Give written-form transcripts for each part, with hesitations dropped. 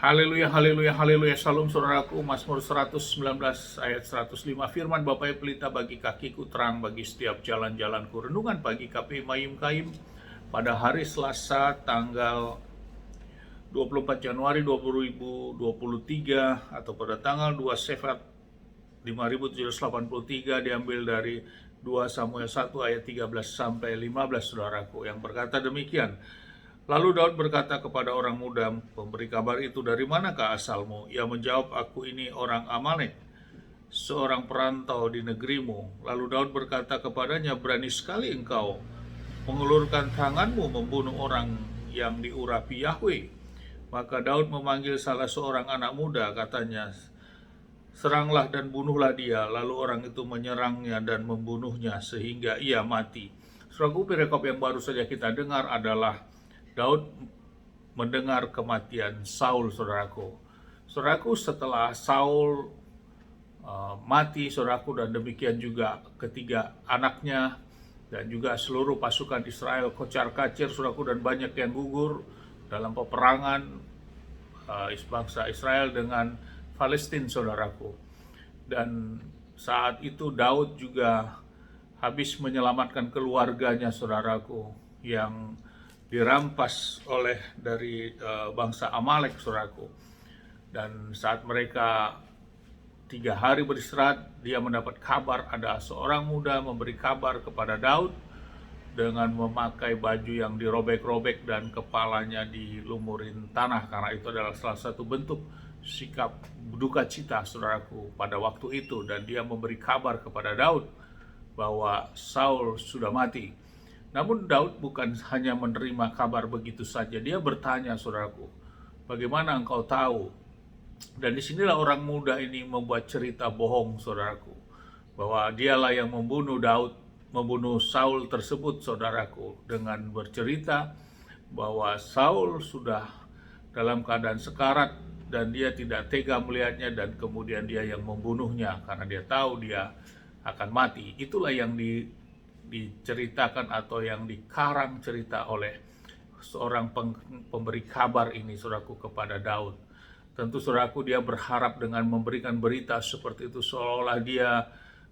Haleluya, haleluya, haleluya. Salam saudaraku, Mazmur 119 ayat 105. Firman Bapa pelita bagi kakiku, terang bagi setiap jalan-jalanku. Renungan pagi KPI Mayim Kaim pada hari Selasa tanggal 24 Januari 2023 atau pada tanggal 2 Sefat 5783, diambil dari 2 Samuel 1 ayat 13 sampai 15, saudaraku, yang berkata demikian. Lalu Daud berkata kepada orang muda pemberi kabar itu, "Dari manakah asalmu?" Ia menjawab, "Aku ini orang Amalek, seorang perantau di negerimu." Lalu Daud berkata kepadanya, "Berani sekali engkau mengulurkan tanganmu membunuh orang yang diurapi Yahweh." Maka Daud memanggil salah seorang anak muda, katanya, "Seranglah dan bunuhlah dia." Lalu orang itu menyerangnya dan membunuhnya sehingga ia mati. Saudaraku, perikop yang baru saja kita dengar adalah Daud mendengar kematian Saul, saudaraku. Saudaraku, setelah Saul mati, saudaraku, dan demikian juga ketiga anaknya dan juga seluruh pasukan Israel kocar-kacir, saudaraku, dan banyak yang gugur dalam peperangan bangsa Israel dengan Palestina, saudaraku. Dan saat itu Daud juga habis menyelamatkan keluarganya, saudaraku, yang dirampas oleh dari bangsa Amalek, saudaraku. Dan saat mereka 3 hari beristirahat, dia mendapat kabar ada seorang muda memberi kabar kepada Daud dengan memakai baju yang dirobek-robek dan kepalanya dilumurin tanah, karena itu adalah salah satu bentuk sikap duka cita, saudaraku, pada waktu itu. Dan dia memberi kabar kepada Daud bahwa Saul sudah mati. Namun Daud bukan hanya menerima kabar begitu saja, dia bertanya, saudaraku, "Bagaimana engkau tahu?" Dan disinilah orang muda ini membuat cerita bohong, saudaraku, bahwa dialah yang membunuh Saul tersebut, saudaraku, dengan bercerita bahwa Saul sudah dalam keadaan sekarat dan dia tidak tega melihatnya, dan kemudian dia yang membunuhnya karena dia tahu dia akan mati. Itulah yang diceritakan atau yang dikarang cerita oleh seorang pemberi kabar ini, saudaraku, kepada Daud. Tentu, saudaraku, dia berharap dengan memberikan berita seperti itu seolah-olah dia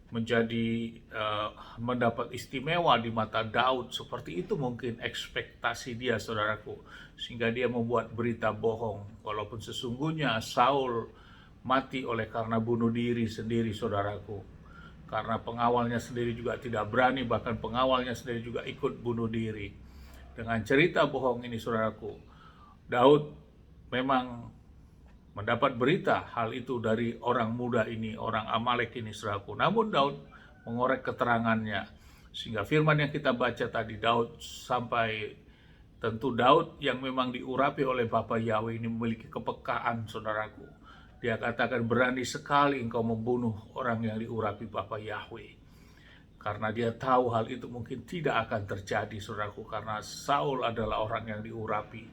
menjadi mendapat istimewa di mata Daud. Seperti itu mungkin ekspektasi dia, saudaraku, sehingga dia membuat berita bohong, walaupun sesungguhnya Saul mati oleh karena bunuh diri sendiri, saudaraku, karena pengawalnya sendiri juga tidak berani, bahkan pengawalnya sendiri juga ikut bunuh diri. Dengan cerita bohong ini, saudaraku, Daud memang mendapat berita hal itu dari orang muda ini, orang Amalek ini, saudaraku. Namun Daud mengorek keterangannya, sehingga firman yang kita baca tadi, Daud sampai, tentu Daud yang memang diurapi oleh Bapa Yahweh ini memiliki kepekaan, saudaraku. Dia katakan, "Berani sekali engkau membunuh orang yang diurapi Bapa Yahweh." Karena dia tahu hal itu mungkin tidak akan terjadi, saudaraku, karena Saul adalah orang yang diurapi.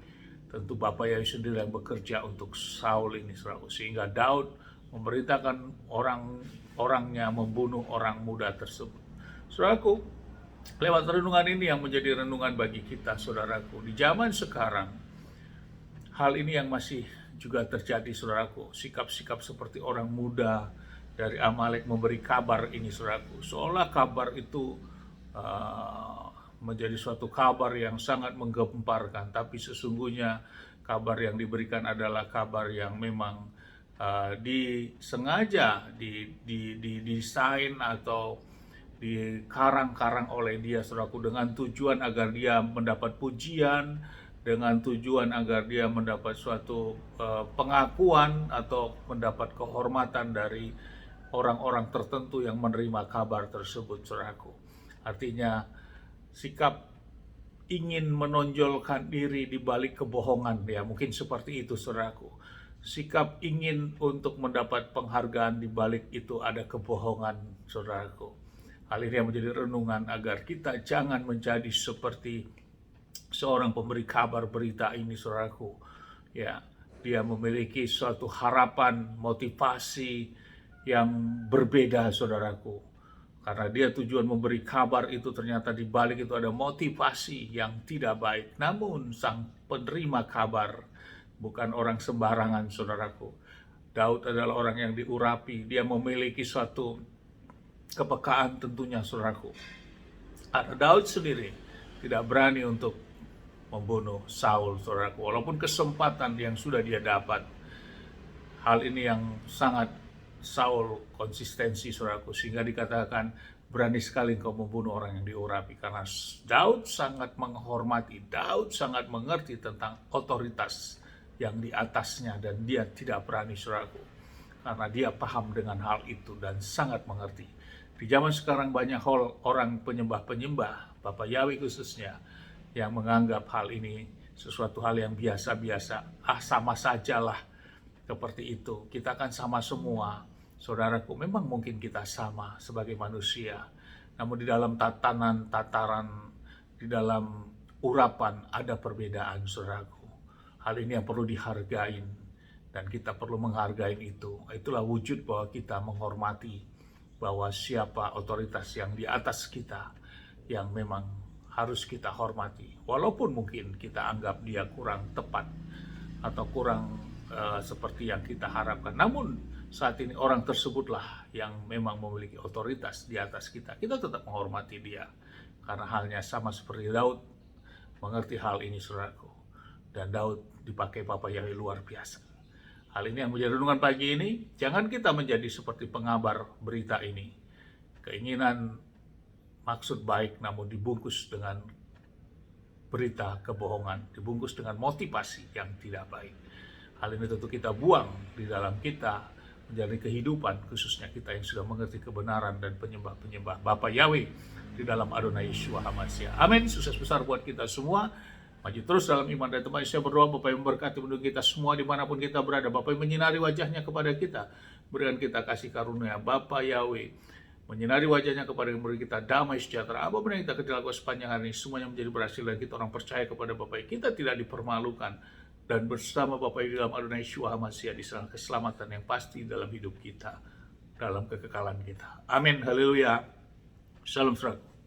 Tentu Bapa Yahweh sendiri yang bekerja untuk Saul ini, saudaraku, sehingga Daud memerintahkan orangnya membunuh orang muda tersebut. Saudaraku, lewat renungan ini yang menjadi renungan bagi kita, saudaraku, di zaman sekarang hal ini yang masih juga terjadi, saudaraku. Sikap-sikap seperti orang muda dari Amalek memberi kabar ini, saudaraku, seolah kabar itu menjadi suatu kabar yang sangat menggemparkan, tapi sesungguhnya kabar yang diberikan adalah kabar yang memang disengaja didesain atau dikarang-karang oleh dia, saudaraku, dengan tujuan agar dia mendapat pujian, dengan tujuan agar dia mendapat suatu pengakuan atau mendapat kehormatan dari orang-orang tertentu yang menerima kabar tersebut, saudaraku. Artinya sikap ingin menonjolkan diri di balik kebohongan, ya mungkin seperti itu, saudaraku. Sikap ingin untuk mendapat penghargaan di balik itu ada kebohongan, saudaraku. Hal ini yang menjadi renungan agar kita jangan menjadi seperti seorang pemberi kabar berita ini, saudaraku. Ya, dia memiliki suatu harapan, motivasi yang berbeda, saudaraku. Karena dia tujuan memberi kabar itu, ternyata di balik itu ada motivasi yang tidak baik. Namun sang penerima kabar bukan orang sembarangan, saudaraku. Daud adalah orang yang diurapi, dia memiliki suatu kepekaan tentunya, saudaraku. Karena Daud sendiri tidak berani untuk membunuh Saul, saudaraku, walaupun kesempatan yang sudah dia dapat. Hal ini yang sangat Saul konsistensi, saudaraku, sehingga dikatakan berani sekali engkau membunuh orang yang diurapi, karena Daud sangat menghormati, Daud sangat mengerti tentang otoritas yang di atasnya, dan dia tidak berani, saudaraku, karena dia paham dengan hal itu dan sangat mengerti. Di zaman sekarang banyak orang penyembah-penyembah, Bapak Yahweh khususnya, yang menganggap hal ini sesuatu hal yang biasa-biasa. Sama sajalah, seperti itu. Kita kan sama semua, saudaraku. Memang mungkin kita sama sebagai manusia, namun di dalam tataran, di dalam urapan ada perbedaan, saudaraku. Hal ini yang perlu dihargain, dan kita perlu menghargai itu. Itulah wujud bahwa kita menghormati bahwa siapa otoritas yang di atas kita yang memang harus kita hormati, walaupun mungkin kita anggap dia kurang tepat atau kurang seperti yang kita harapkan. Namun saat ini orang tersebutlah yang memang memiliki otoritas di atas kita. Kita tetap menghormati dia, karena halnya sama seperti Daud mengerti hal ini, saudaraku. Dan Daud dipakai Bapak Yahweh luar biasa. Hal ini yang menjadi renungan pagi ini. Jangan kita menjadi seperti pengabar berita ini. Keinginan, maksud baik, namun dibungkus dengan berita kebohongan, dibungkus dengan motivasi yang tidak baik. Hal ini tentu kita buang di dalam kita, menjadi kehidupan khususnya kita yang sudah mengerti kebenaran dan penyembah-penyembah Bapa Yahweh di dalam Adonai Yeshua HaMashiach. Amin. Sukses besar buat kita semua. Maju terus dalam iman dan teman. Saya berdoa Bapak yang memberkati penduduk kita semua dimanapun kita berada. Bapak yang menyinari wajahnya kepada kita, berikan kita kasih karunia. Bapa Yahweh menyinari wajahnya kepada yang memberi kita damai sejahtera. Apapun yang kita lakukan sepanjang hari ini, semuanya menjadi berhasil, dan kita orang percaya kepada Bapak. Kita tidak dipermalukan, dan bersama Bapak di dalam Adonai Yeshua HaMashiach di sana keselamatan yang pasti dalam hidup kita, dalam kekekalan kita. Amin. Haleluya. Salam saudara.